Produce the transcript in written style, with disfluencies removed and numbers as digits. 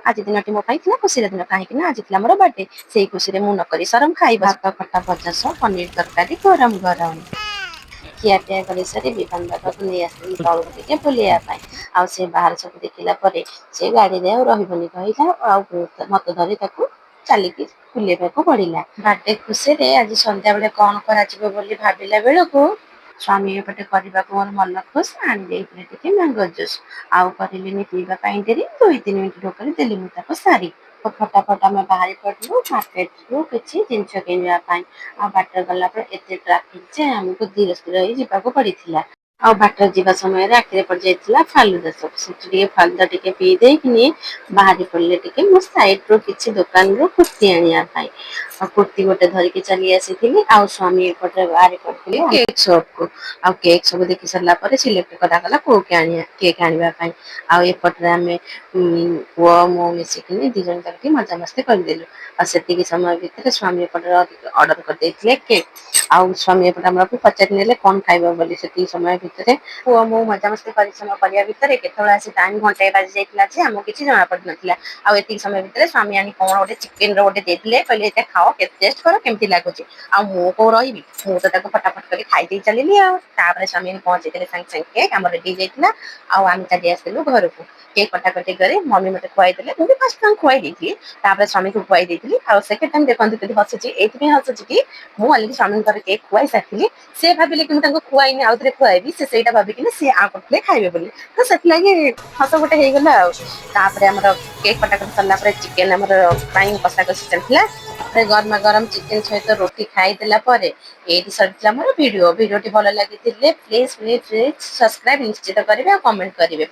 आज दिन मो खुशी दिन कहीं आज मोर बर्थडे से खुशी में मुझे नक सरम खाई भात खटा भजा सह पनीर तरकारी गरम गरम ଖିଆପିଆ କରି ସାରି ବିମାନ ବାପାକୁ ନେଇ ଆସିଥିଲି ତଳକୁ ଟିକେ ବୁଲେଇବା ପାଇଁ। ଆଉ ସେ ବାହାର ସବୁ ଦେଖିଲା ପରେ ସେ ଗାଡ଼ିରେ ଆଉ ରହିବନି କହିଲା ଆଉ ମତେ ଧରି ତାକୁ ଚାଲିକି ବୁଲେଇବାକୁ ପଡ଼ିଲା। ବାର୍ଥଡେ ଖୁସିରେ ଆଜି ସନ୍ଧ୍ୟାବେଳେ କଣ କରାଯିବ ବୋଲି ଭାବିଲା ବେଳକୁ ସ୍ୱାମୀ ଏପଟେ କରିବାକୁ ମୋର ମନ ଖୁସ ଆଣି ଦେଇଥିଲେ ଟିକେ ମ୍ୟାଙ୍ଗୋ ଜୁସ୍। ଆଉ କରିଲିନି ପିଇବା ପାଇଁ ଡେରି 2-3 ମିନିଟ୍ ଢୋକରେ ଦେଲି ମୁଁ ତାକୁ ସାରି। ଫଟାଫଟ ଆମେ ବାହାରି ପଡ଼ିଲୁ ମାର୍କେଟରୁ କିଛି ଜିନିଷ କିଣିବା ପାଇଁ। ଆଉ ବାଟରେ ଗଲା ପରେ ଏତେ ଟ୍ରାଫିକ ଯେ ଆମକୁ ଧୀର ସ୍ଥିର ହେଇ ଯିବାକୁ ପଡ଼ିଥିଲା। ଆଉ ବାଟରେ ଯିବା ସମୟରେ ଆଖିରେ ପଡ଼ିଯାଇଥିଲା ଫାଲୁଦା ସପ୍। ସେଠି ଟିକେ ଫାଲୁଦା ଟିକେ ପିଇ ଦେଇକିନି ବାହାରି ପଡ଼ିଲେ ଟିକେ ମୋ ସାଇଡରୁ କିଛି ଦୋକାନରୁ କୁର୍ତ୍ତି ଆଣିବା ପାଇଁ। ଆଉ କୁର୍ତ୍ତି ଗୋଟେ ଧରିକି ଚାଲି ଆସିଥିଲି ଆଉ ସ୍ୱାମୀ ଏପଟରେ ବାହାରି ପଡ଼ିଥିଲେ କେକ୍ ସପକୁ। ଆଉ କେକ୍ ସବୁ ଦେଖି ସାରିଲା ପରେ ସିଲେକ୍ଟ କରାଗଲା କୋଉ କେକ୍ ଆଣିବା ପାଇଁ। ଆଉ ଏପଟରେ ଆମେ ପୁଅ ମୁଁ ମିଶିକିନି 2 ଜଣ ଯାକ ମଜାମସ୍ତି କରିଦେଲୁ। ଆଉ ସେତିକି ସମୟ ଭିତରେ ସ୍ୱାମୀ ଏପଟରେ ଅର୍ଡର କରିଦେଇଥିଲେ କେକ୍। ଆଉ ସ୍ୱାମୀ ଏପଟେ ଆମକୁ ପଚାରି ନେଲେ କଣ ଖାଇବ ବୋଲି। ସେତିକି ସମୟ ଭିତରେ ପୁଅ ମୁଁ ମଜାମସ୍ତି ପରିଶ୍ରମ କରିବା ଭିତରେ କେତେବେଳେ ଆସି ଟାଇମ୍ ଘଣ୍ଟାଏ ବାଜି ଯାଇଥିଲା ଯେ ଆମକୁ କିଛି ଜଣା ପଡୁନଥିଲା। ଆଉ ଏତିକି ସମୟ ଭିତରେ ସ୍ୱାମୀ ଆଣି କଣ ଗୋଟେ ଚିକେନର ଗୋଟେ ଦେଇଥିଲେ କହିଲେ ଏଇଟା ଖାଅ ଟେଷ୍ଟ କର କେମିତି ଲାଗୁଛି। ଆଉ ମୁଁ କୋଉ ରହିବି ମୁଁ ତ ତାକୁ ଫଟାଫଟ କରି ଖାଇଦେଇ ଚାଲିଲି। ଆଉ ତାପରେ ସ୍ୱାମୀ ପହଞ୍ଚେଇଦେଲେ ସାଙ୍ଗେ ସାଙ୍ଗେ କେକ୍ ଆମର ରେଡି ହେଇଯାଇଥିଲା। ଆଉ ଆମେ ଚାଲି ଆସିଥିଲୁ ଘରକୁ। କେକ୍ କଟାକଟି କରି ମମି ମତେ ଖୁଆଇଦେଲେ ମୁଁ ବି ଫାଷ୍ଟ ତାଙ୍କୁ ଖୁଆଇ ଦେଇଥିଲି। ତାପରେ ସ୍ୱାମୀକୁ ଖୁଆଇ ଦେଇଥିଲି। ଆଉ ସେକେଣ୍ଡ ଟାଇମ୍ ଦେଖନ୍ତୁ କେମିତି ହସୁଛି ଏଇଥିପାଇଁ ହସୁଛି କି ମୁଁ ଅଲରେଡି ସ୍ୱାମୀଙ୍କର କେକ୍ ଖୁଆଇ ସାରିଥିଲି। ସେ ଭାବିଲେ କି ମୁଁ ତାଙ୍କୁ ଖୁଆଇନି ଆଉଥରେ ଖୁଆଇବି ସେ ସେଇଟା ଭାବିକିନି ସିଏ ଆଉ କରିଥିଲେ ଖାଇବେ ବୋଲି। ତ ସେଥିଲାଗି ହସ ଗୋଟେ ହେଇଗଲା ଆଉ। ତାପରେ ଆମର କେକ୍ କଟାକଟି ସରିଲା ପରେ ଚିକେନ ଆମର ପାଇଁ କଷା କଷି ଚାଲିଥିଲା। ଗରମା ଗରମ ଚିକେନ ସହିତ ରୁଟି ଖାଇଦେଲା ପରେ ଏଇଠି ସରିଥିଲା ମୋର ଭିଡିଓଟି ଭଲ ଲାଗିଥିଲେ ପ୍ଲିଜ ସବସ୍କ୍ରାଇବ ନିଶ୍ଚିତ କରିବେ ଆଉ କମେଣ୍ଟ କରିବେ।